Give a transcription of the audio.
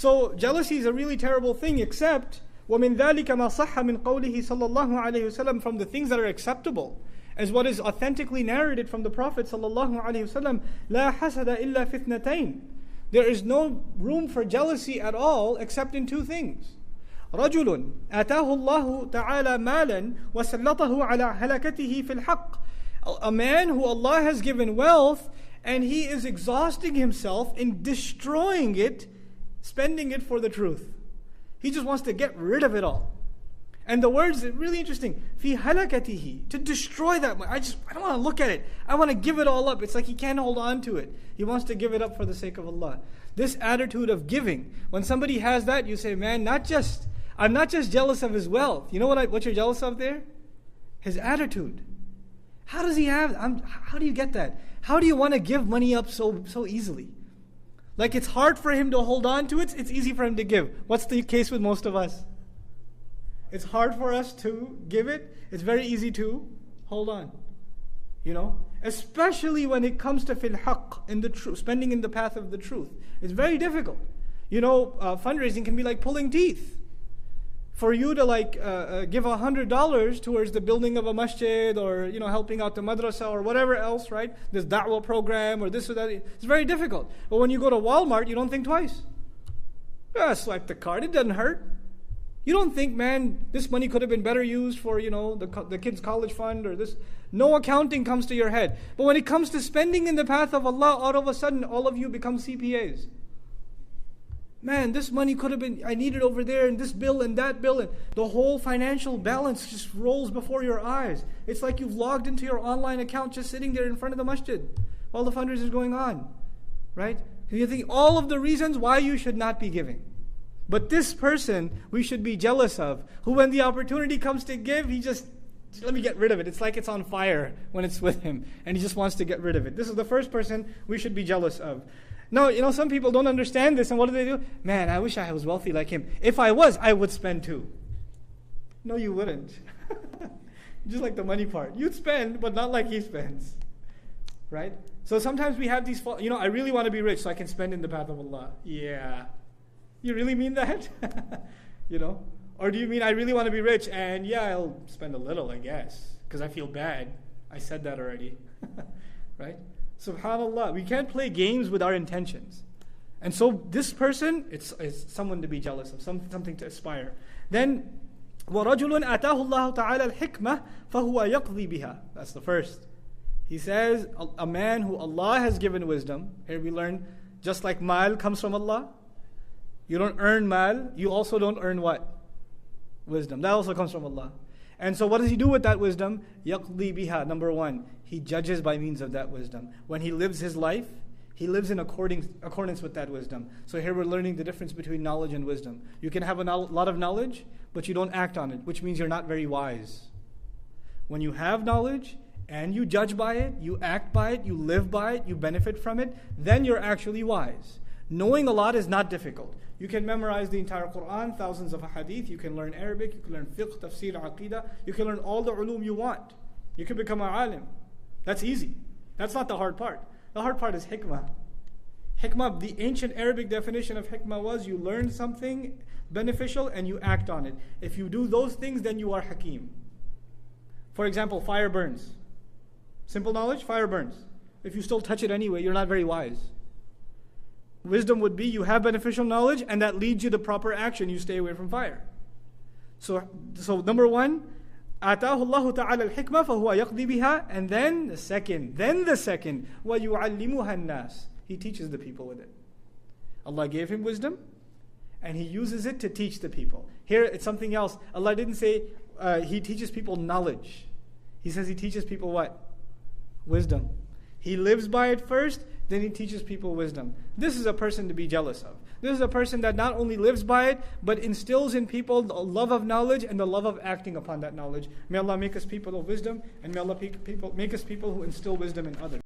So jealousy is a really terrible thing, except وَمِن ذَلِكَ مَا صَحَّ مِن قَوْلِهِ صَلَّى اللَّهُ عَلَيْهِ وسلم, from the things that are acceptable, as what is authentically narrated from the Prophet sallallahu alaihi wasallam, لا حسد إلا في اثنتين. There is no room for jealousy at all except in two things. رجل آتاه الله تعالى مالا وسلطه على هلكته في الحق. A man who Allah has given wealth and he is exhausting himself in destroying it, spending it for the truth. He just wants to get rid of it all. And the words are really interesting. في هلكته, to destroy that. I don't want to look at it. I want to give it all up. It's like he can't hold on to it. He wants to give it up for the sake of Allah. This attitude of giving, when somebody has that, you say, man, I'm not just jealous of his wealth. You know what you're jealous of there? His attitude. How does he have? How do you get that? How do you want to give money up so easily? Like it's hard for him to hold on to it. It's easy for him to give. What's the case with most of us? It's hard for us to give it. It's very easy to hold on. You know, especially when it comes to fil haqq, in the truth, spending in the path of the truth. It's very difficult. You know, fundraising can be like pulling teeth. For you to give $100 towards the building of a masjid, or helping out the madrasa or whatever else, right? This da'wah program or this or that, it's very difficult. But when you go to Walmart, you don't think twice. Swipe the card, it doesn't hurt. You don't think, man, this money could have been better used for the kids' college fund or this. No accounting comes to your head. But when it comes to spending in the path of Allah, all of a sudden, all of you become CPAs. Man, this money could have been, I need it over there, and this bill and that bill, and the whole financial balance just rolls before your eyes. It's like you've logged into your online account just sitting there in front of the masjid while the fundraiser is going on, right? You think all of the reasons why you should not be giving. But this person we should be jealous of, who when the opportunity comes to give, he just let me get rid of it. It's like it's on fire when it's with him, and he just wants to get rid of it. This is the first person we should be jealous of. No, some people don't understand this, and what do? Man, I wish I was wealthy like him. If I was, I would spend too. No, you wouldn't. Just like the money part. You'd spend, but not like he spends. Right? So sometimes we have these, I really want to be rich so I can spend in the path of Allah. Yeah. You really mean that? Or do you mean I really want to be rich and I'll spend a little, I guess, because I feel bad. I said that already. Right? SubhanAllah, we can't play games with our intentions. And so this person, it's someone to be jealous of, something to aspire. Then, وَرَجُلٌ آتَاهُ اللَّهُ تَعَالَى الْحِكْمَةِ فَهُوَ يَقْضِي بِهَا. That's the first. He says, a man who Allah has given wisdom. Here we learn, just like mal comes from Allah, you don't earn mal, you also don't earn what? Wisdom. That also comes from Allah. And so what does he do with that wisdom? يَقْضِي بِهَا. Number one, he judges by means of that wisdom. When he lives his life, he lives in accordance with that wisdom. So here we're learning the difference between knowledge and wisdom. You can have a lot of knowledge, but you don't act on it, which means you're not very wise. When you have knowledge and you judge by it, you act by it, you live by it, you benefit from it, then you're actually wise. Knowing a lot is not difficult. You can memorize the entire Quran, thousands of hadith, you can learn Arabic, you can learn fiqh, tafsir, aqidah, you can learn all the ulum you want. You can become an alim. That's easy. That's not the hard part. The hard part is hikmah. Hikmah, the ancient Arabic definition of hikmah was you learn something beneficial and you act on it. If you do those things, then you are hakim. For example, fire burns. Simple knowledge, fire burns. If you still touch it anyway, you're not very wise. Wisdom would be you have beneficial knowledge and that leads you to proper action. You stay away from fire. So number one, آتاه الله تعالى الحكمة فهو يقضي بها. And then the second, وَيُعَلِّمُهَا النَّاسِ. He teaches the people with it. Allah gave him wisdom and he uses it to teach the people. Here it's something else. Allah didn't say he teaches people knowledge. He says he teaches people what? Wisdom. He lives by it first, then he teaches people wisdom. This is a person to be jealous of. This is a person that not only lives by it, but instills in people the love of knowledge and the love of acting upon that knowledge. May Allah make us people of wisdom, and may Allah make us people who instill wisdom in others.